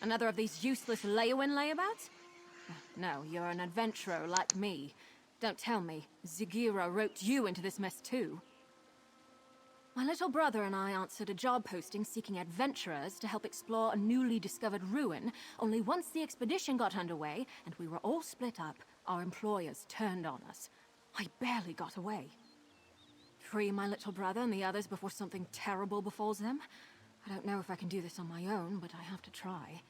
Another of these useless Leyawiin layabouts? No, you're an adventurer like me. Don't tell me, Zagira roped you into this mess too. My little brother and I answered a job posting seeking adventurers to help explore a newly discovered ruin, only once the expedition got underway and we were all split up, our employers turned on us. I barely got away. Free my little brother and the others before something terrible befalls them? I don't know if I can do this on my own, but I have to try.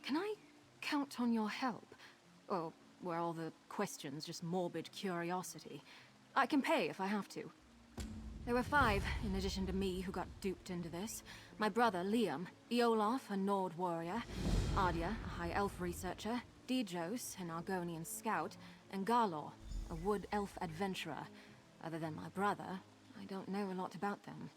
Can I count on your help? Or were all the questions just morbid curiosity? I can pay if I have to. There were 5, in addition to me, who got duped into this. My brother, Liam, Eolaf, a Nord warrior, Ardia, a High Elf researcher, Dijos, an Argonian scout, and Garlor, a Wood Elf adventurer. Other than my brother, I don't know a lot about them.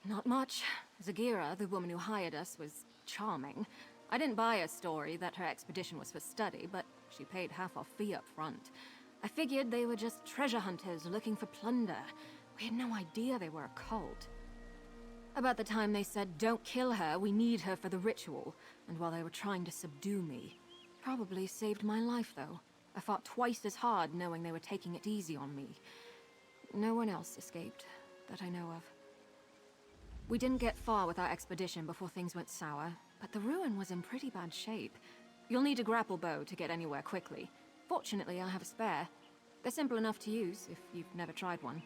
Not much. Zagira, the woman who hired us, was charming. I didn't buy a story that her expedition was for study, but she paid half our fee up front. I figured they were just treasure hunters looking for plunder. We had no idea they were a cult. About the time they said, "Don't kill her, we need her for the ritual," and while they were trying to subdue me. Probably saved my life, though. I fought twice as hard knowing they were taking it easy on me. No one else escaped, that I know of. We didn't get far with our expedition before things went sour, but the ruin was in pretty bad shape. You'll need a grapple bow to get anywhere quickly. Fortunately, I have a spare. They're simple enough to use if you've never tried one.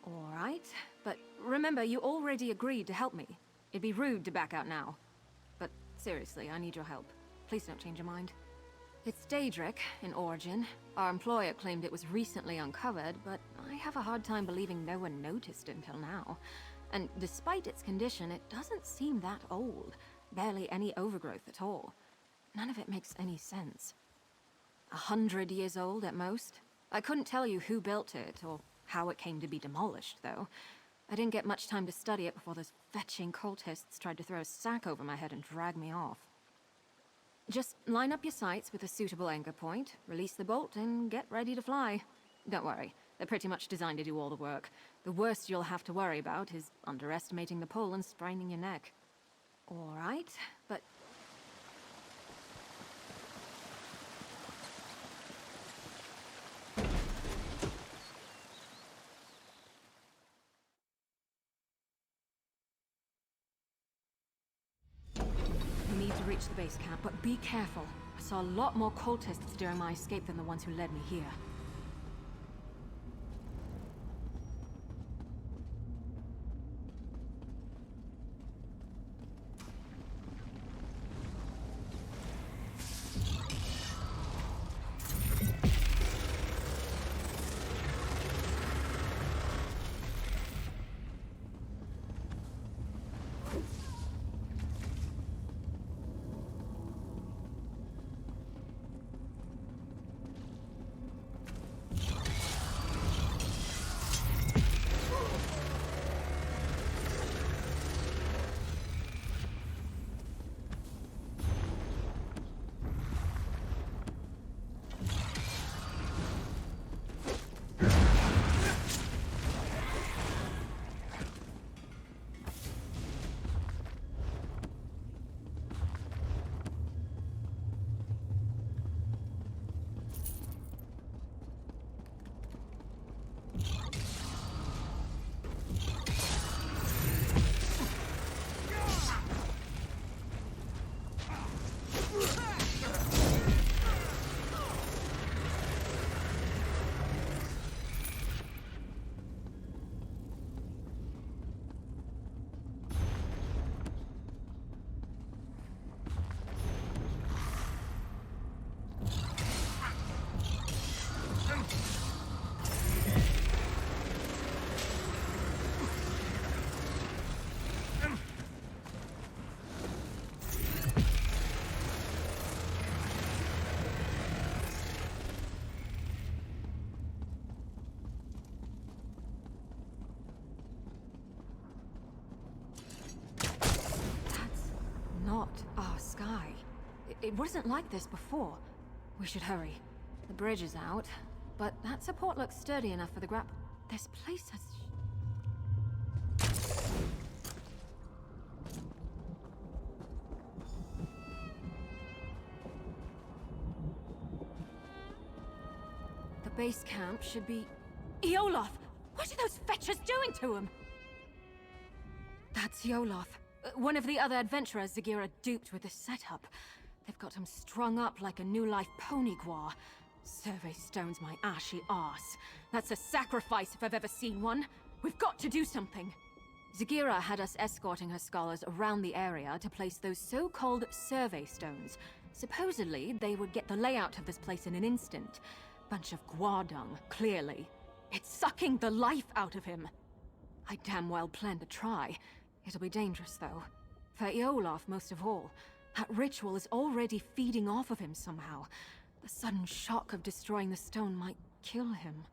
All right, but remember, you already agreed to help me. It'd be rude to back out now. But seriously, I need your help. Please don't change your mind. It's Daedric, in origin. Our employer claimed it was recently uncovered, but I have a hard time believing no one noticed it until now. And despite its condition, it doesn't seem that old. Barely any overgrowth at all. None of it makes any sense. 100 years old at most. I couldn't tell you who built it, or how it came to be demolished, though. I didn't get much time to study it before those fetching cultists tried to throw a sack over my head and drag me off. Just line up your sights with a suitable anchor point, release the bolt, and get ready to fly. Don't worry, they're pretty much designed to do all the work. The worst you'll have to worry about is underestimating the pull and spraining your neck. All right, but... We need to reach the base camp, but be careful. I saw a lot more cultists during my escape than the ones who led me here. Our sky. It wasn't like this before. We should hurry. The bridge is out, but that support looks sturdy enough for the grab. This place has... base camp should be... Iolaf! What are those fetchers doing to him? That's Iolaf. One of the other adventurers Zagira duped with this setup. They've got him strung up like a new life pony guar. Survey stones my ashy arse. That's a sacrifice if I've ever seen one. We've got to do something. Zagira had us escorting her scholars around the area to place those so-called survey stones. Supposedly, they would get the layout of this place in an instant. Bunch of guar dung, clearly. It's sucking the life out of him. I damn well plan to try. It'll be dangerous, though. For Iolaf, most of all. That ritual is already feeding off of him somehow. The sudden shock of destroying the stone might kill him.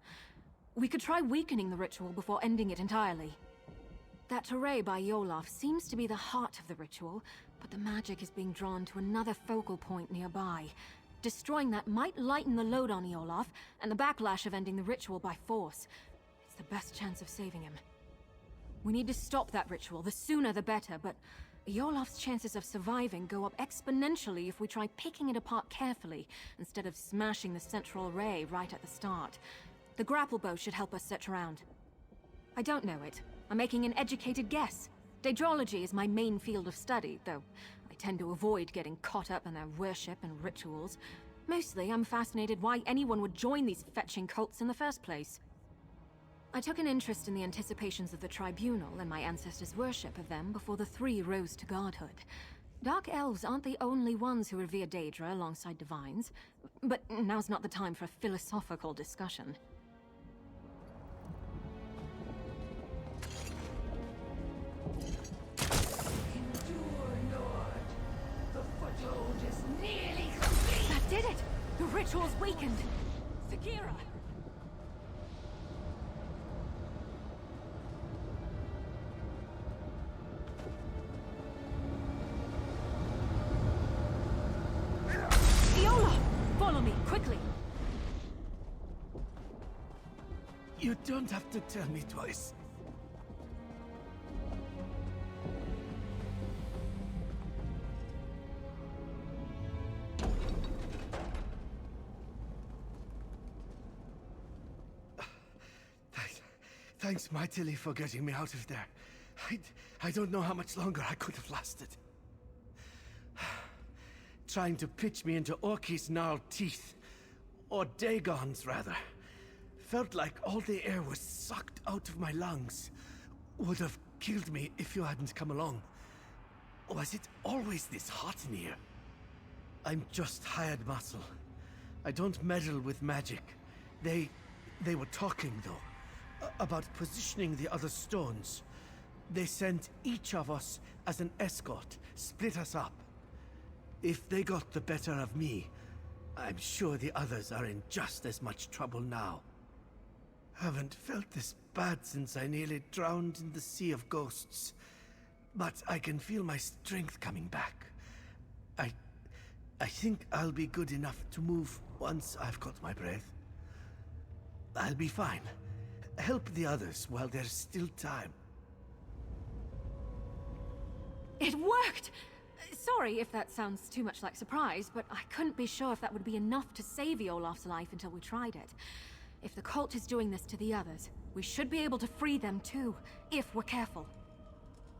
We could try weakening the ritual before ending it entirely. That array by Iolaf seems to be the heart of the ritual, but the magic is being drawn to another focal point nearby. Destroying that might lighten the load on Iolaf, and the backlash of ending the ritual by force. It's the best chance of saving him. We need to stop that ritual, the sooner the better, but Iolaf's chances of surviving go up exponentially if we try picking it apart carefully, instead of smashing the central array right at the start. The grapple bow should help us search around. I don't know it. I'm making an educated guess. Daedrology is my main field of study, though I tend to avoid getting caught up in their worship and rituals. Mostly, I'm fascinated why anyone would join these fetching cults in the first place. I took an interest in the anticipations of the Tribunal and my ancestors' worship of them before the three rose to godhood. Dark elves aren't the only ones who revere Daedra alongside divines, but now's not the time for a philosophical discussion. That did it! The ritual's weakened! Zagira! Iola! Follow me, quickly! You don't have to tell me twice. Thanks mightily for getting me out of there. I don't know how much longer I could have lasted. Trying to pitch me into Orky's gnarled teeth. Or Dagon's, rather. Felt like all the air was sucked out of my lungs. Would have killed me if you hadn't come along. Was it always this hot in here? I'm just hired muscle. I don't meddle with magic. They were talking, though. About positioning the other stones. They sent each of us as an escort, split us up. If they got the better of me, I'm sure the others are in just as much trouble now. Haven't felt this bad since I nearly drowned in the sea of ghosts. But I can feel my strength coming back. I think I'll be good enough to move once I've got my breath. I'll be fine. Help the others while there's still time. It worked! Sorry if that sounds too much like surprise, but I couldn't be sure if that would be enough to save Iolaf's life until we tried it. If the cult is doing this to the others, we should be able to free them too, if we're careful.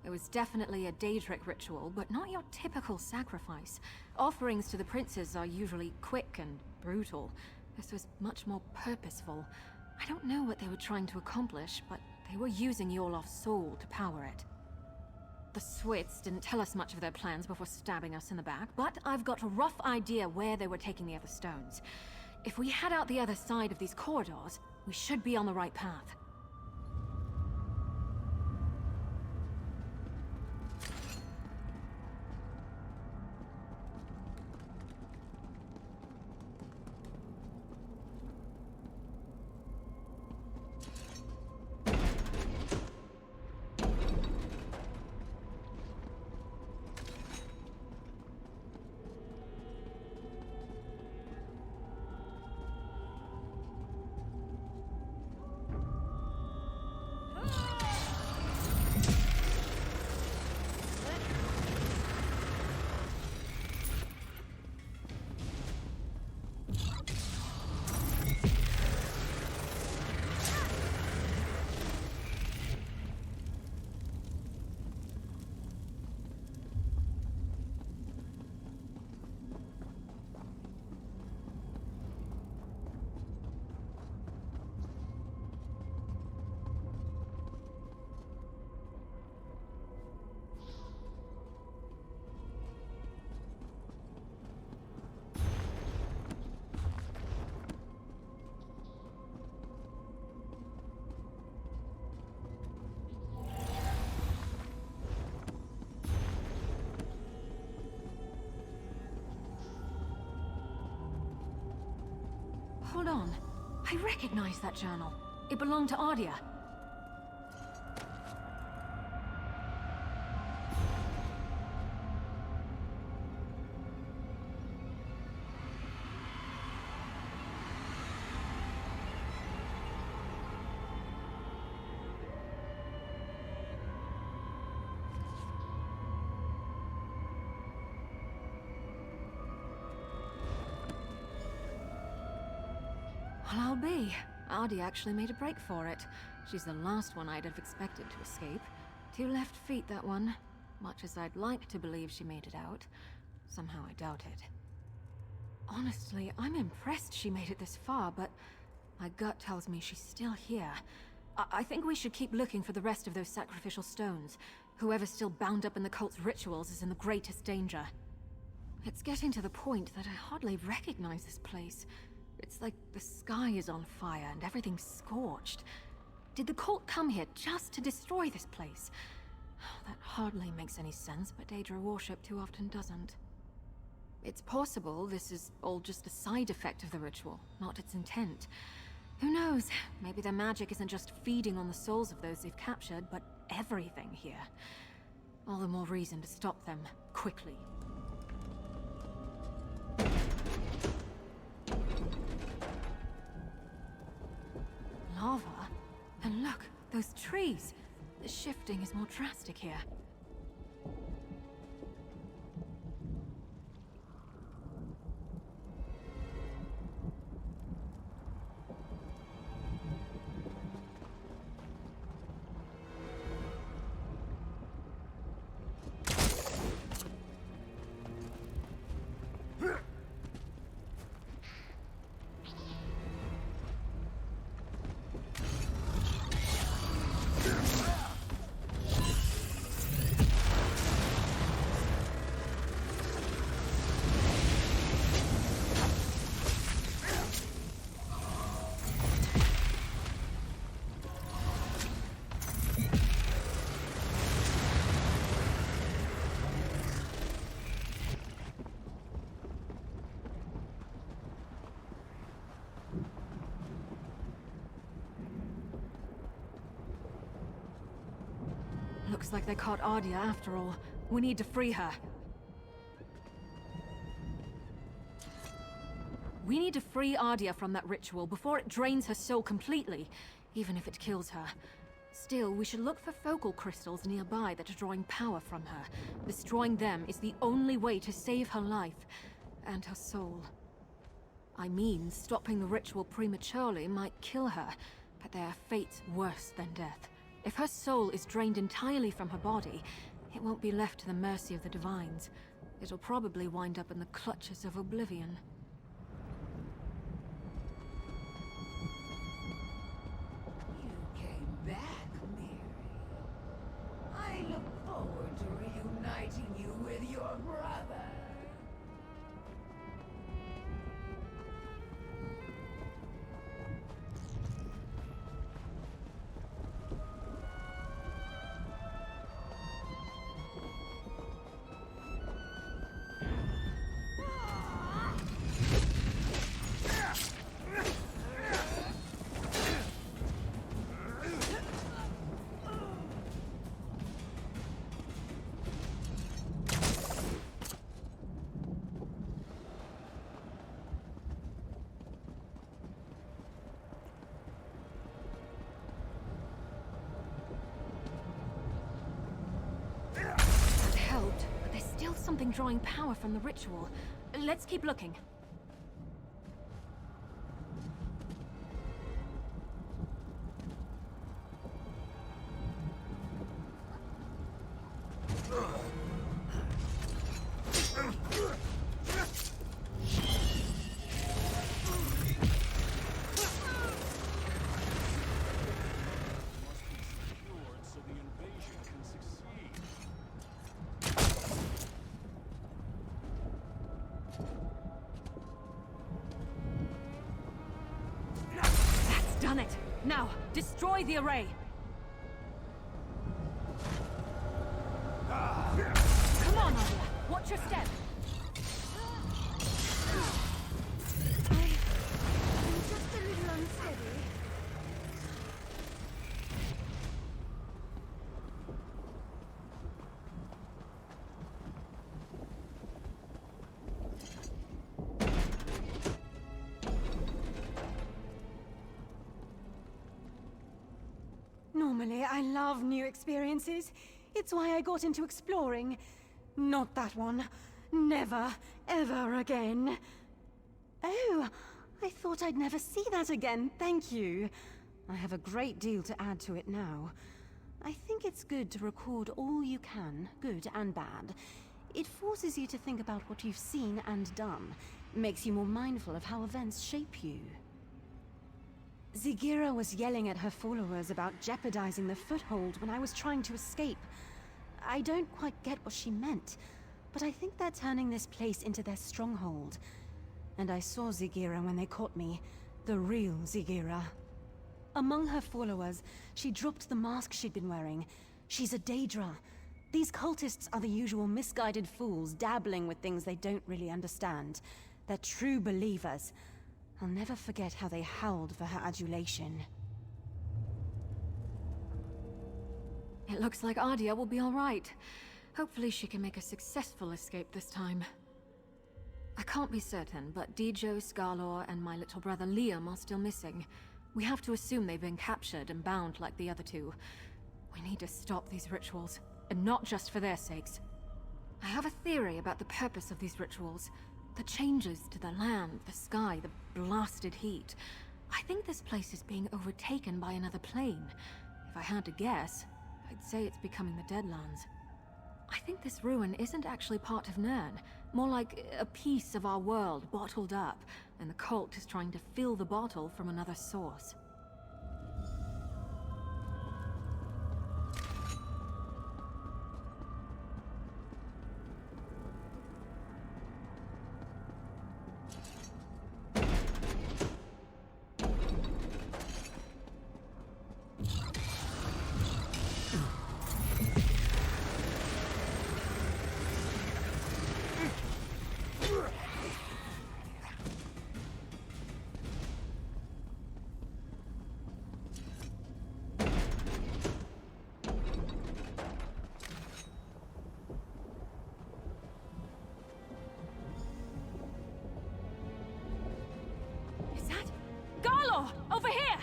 It was definitely a Daedric ritual, but not your typical sacrifice. Offerings to the princes are usually quick and brutal. This was much more purposeful. I don't know what they were trying to accomplish, but they were using Iolaf's soul to power it. The Swits didn't tell us much of their plans before stabbing us in the back, but I've got a rough idea where they were taking the other stones. If we head out the other side of these corridors, we should be on the right path. Hold on. I recognize that journal. It belonged to Ardia. Well, I'll be. Ardia actually made a break for it. She's the last one I'd have expected to escape. 2 left feet, that one. Much as I'd like to believe she made it out, somehow I doubt it. Honestly, I'm impressed she made it this far, but my gut tells me she's still here. I think we should keep looking for the rest of those sacrificial stones. Whoever's still bound up in the cult's rituals is in the greatest danger. It's getting to the point that I hardly recognize this place. It's like the sky is on fire and everything's scorched. Did the cult come here just to destroy this place? That hardly makes any sense, but Daedra worship too often doesn't. It's possible this is all just a side effect of the ritual, not its intent. Who knows? Maybe their magic isn't just feeding on the souls of those they've captured, but everything here. All the more reason to stop them, quickly. Lava? And look, those trees! The shifting is more drastic here. Looks like they caught Ardia after all. We need to free her. We need to free Ardia from that ritual before it drains her soul completely, even if it kills her. Still, we should look for focal crystals nearby that are drawing power from her. Destroying them is the only way to save her life and her soul. I mean, stopping the ritual prematurely might kill her, but there are fates worse than death. If her soul is drained entirely from her body, it won't be left to the mercy of the Divines. It'll probably wind up in the clutches of oblivion. You came back, Mirri. I look forward to reuniting you with your brother. Something drawing power from the ritual. Let's keep looking. Done it! Now, destroy the array! Come on, Ardia! Watch your step! I'm Normally, I love new experiences. It's why I got into exploring. Not that one. Never, ever again. Oh, I thought I'd never see that again. Thank you. I have a great deal to add to it now. I think it's good to record all you can, good and bad. It forces you to think about what you've seen and done. Makes you more mindful of how events shape you. Zigira was yelling at her followers about jeopardizing the foothold when I was trying to escape. I don't quite get what she meant, but I think they're turning this place into their stronghold. And I saw Zigira when they caught me, the real Zigira. Among her followers, she dropped the mask she'd been wearing. She's a Daedra. These cultists are the usual misguided fools dabbling with things they don't really understand. They're true believers. I'll never forget how they howled for her adulation. It looks like Ardia will be all right. Hopefully she can make a successful escape this time. I can't be certain, but Dijo, Scarlor, and my little brother Liam are still missing. We have to assume they've been captured and bound like the other two. We need to stop these rituals, and not just for their sakes. I have a theory about the purpose of these rituals. The changes to the land, the sky, the blasted heat. I think this place is being overtaken by another plane. If I had to guess, I'd say it's becoming the Deadlands. I think this ruin isn't actually part of Nirn. More like a piece of our world bottled up, and the cult is trying to fill the bottle from another source. Over here!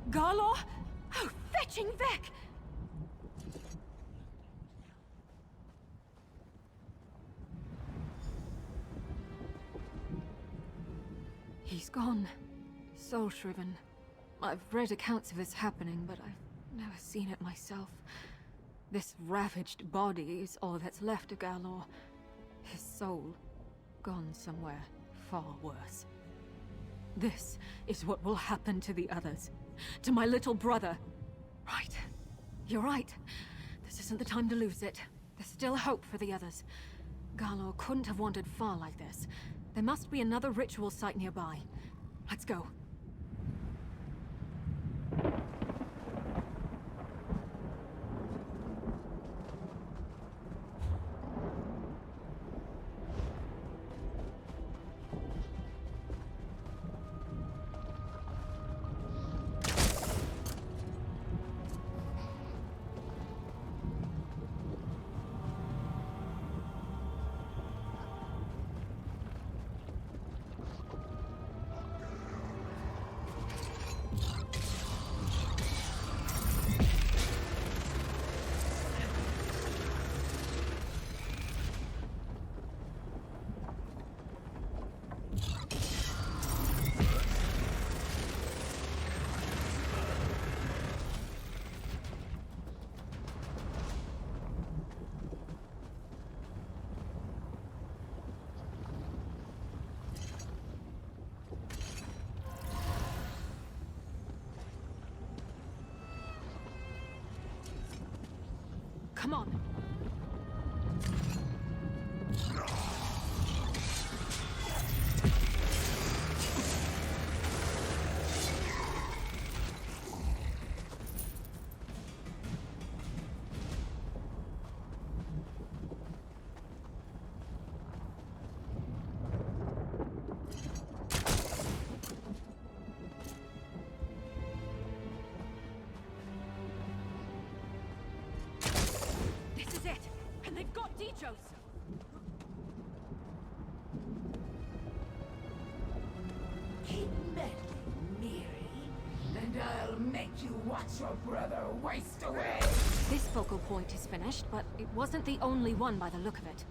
Garlor? Oh, fetching Vec! He's gone. Soul-shriven. I've read accounts of this happening, but I've never seen it myself. This ravaged body is all that's left of Garlor. His soul, gone somewhere far worse. This is what will happen to the others. To my little brother. Right. You're right. This isn't the time to lose it. There's still hope for the others. Garlor couldn't have wandered far like this. There must be another ritual site nearby. Let's go. Come on. Keep meddling, Mirri. will make you watch your brother waste away. This focal point is finished, but it wasn't the only one by the look of it.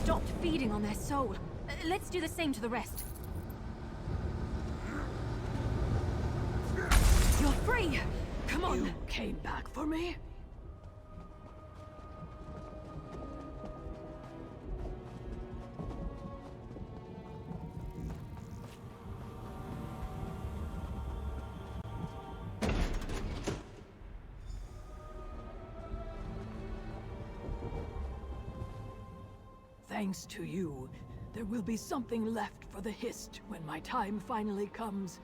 Stopped feeding on their soul. Let's do the same to the rest. You're free! Come on! You came back for me? Thanks to you, there will be something left for the Hist when my time finally comes.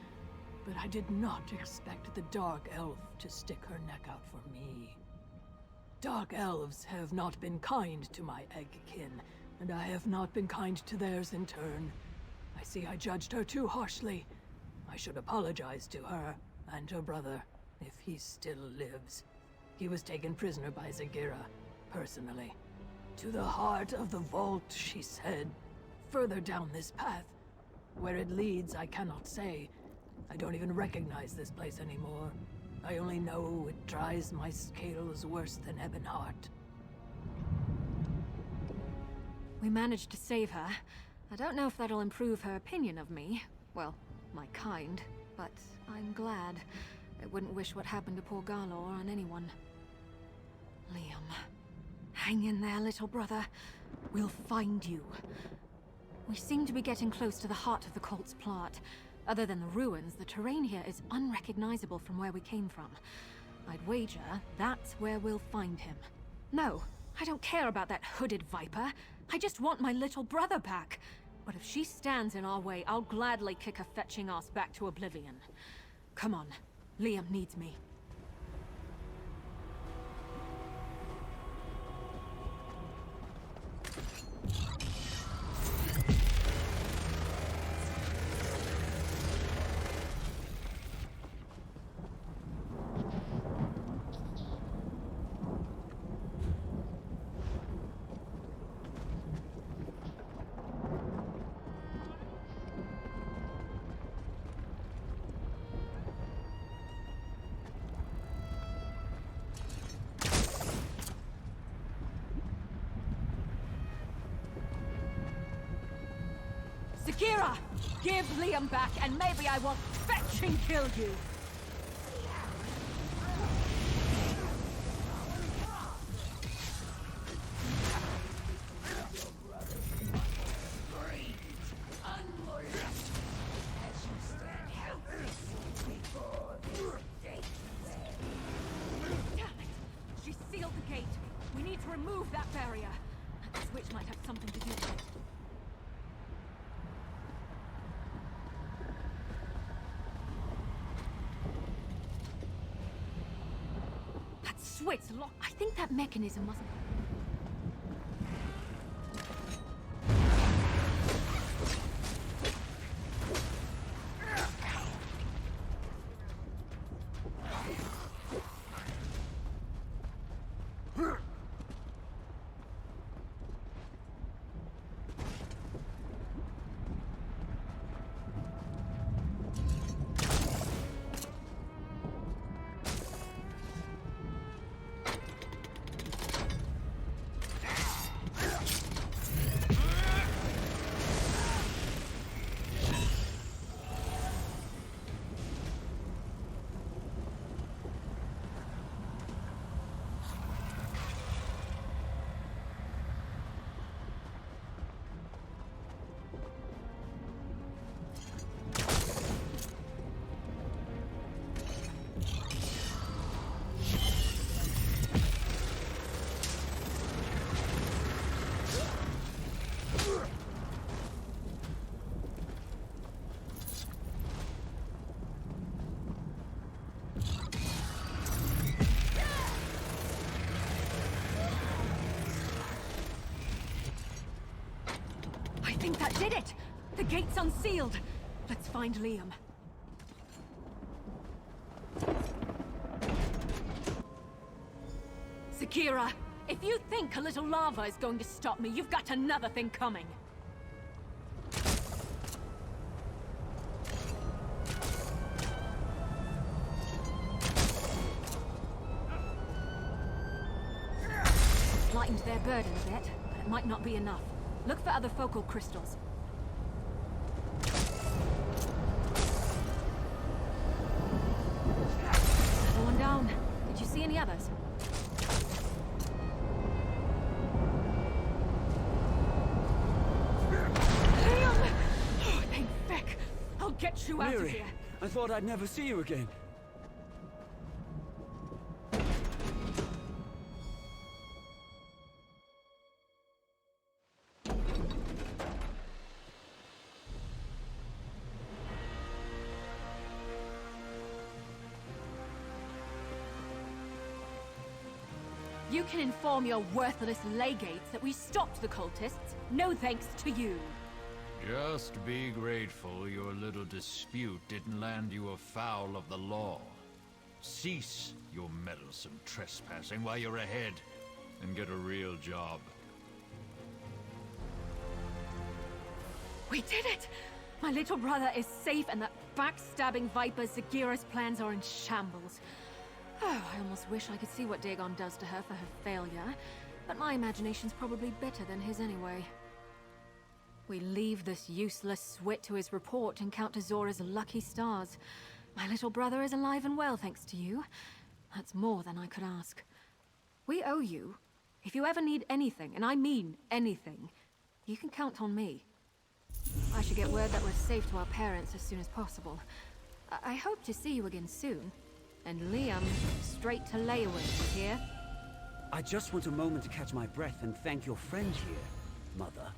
But I did not expect the Dark Elf to stick her neck out for me. Dark Elves have not been kind to my Eggkin, and I have not been kind to theirs in turn. I see I judged her too harshly. I should apologize to her and her brother, if he still lives. He was taken prisoner by Zagira, personally. To the heart of the vault, she said. Further down this path. Where it leads, I cannot say. I don't even recognize this place anymore. I only know it dries my scales worse than Ebonheart. We managed to save her. I don't know if that'll improve her opinion of me. Well, my kind. But I'm glad. I wouldn't wish what happened to poor Garlor on anyone. Liam. Hang in there, little brother. We'll find you. We seem to be getting close to the heart of the cult's plot. Other than the ruins, the terrain here is unrecognizable from where we came from. I'd wager that's where we'll find him. No, I don't care about that hooded viper. I just want my little brother back. But if she stands in our way, I'll gladly kick her fetching ass back to oblivion. Come on, Liam needs me. Zagira! Give Liam back, and maybe I won't fetch and kill you! Damn it! She sealed the gate. We need to remove that barrier. The switch might have something to do with it. Switch lock. I think that mechanism must. That did it! The gate's unsealed! Let's find Liam. Zakira, if you think a little lava is going to stop me, you've got another thing coming. It's lightened their burden a bit, but it might not be enough. Look for other focal crystals. Another one down. Did you see any others? Liam! Oh, thank feck. I'll get you out of Mirri, here. I thought I'd never see you again. You can inform your worthless legates that we stopped the cultists. No thanks to you. Just be grateful your little dispute didn't land you afoul of the law. Cease your meddlesome trespassing while you're ahead, and get a real job. We did it! My little brother is safe, and that backstabbing viper Zagira's plans are in shambles. Oh, I almost wish I could see what Dagon does to her for her failure, but my imagination's probably better than his anyway. We leave this useless swit to his report and count to Zora's lucky stars. My little brother is alive and well, thanks to you. That's more than I could ask. We owe you. If you ever need anything, and I mean anything, you can count on me. I should get word that we're safe to our parents as soon as possible. I hope to see you again soon. And Liam, straight to Leyawiin, here? I just want a moment to catch my breath and thank your friend here, Mother.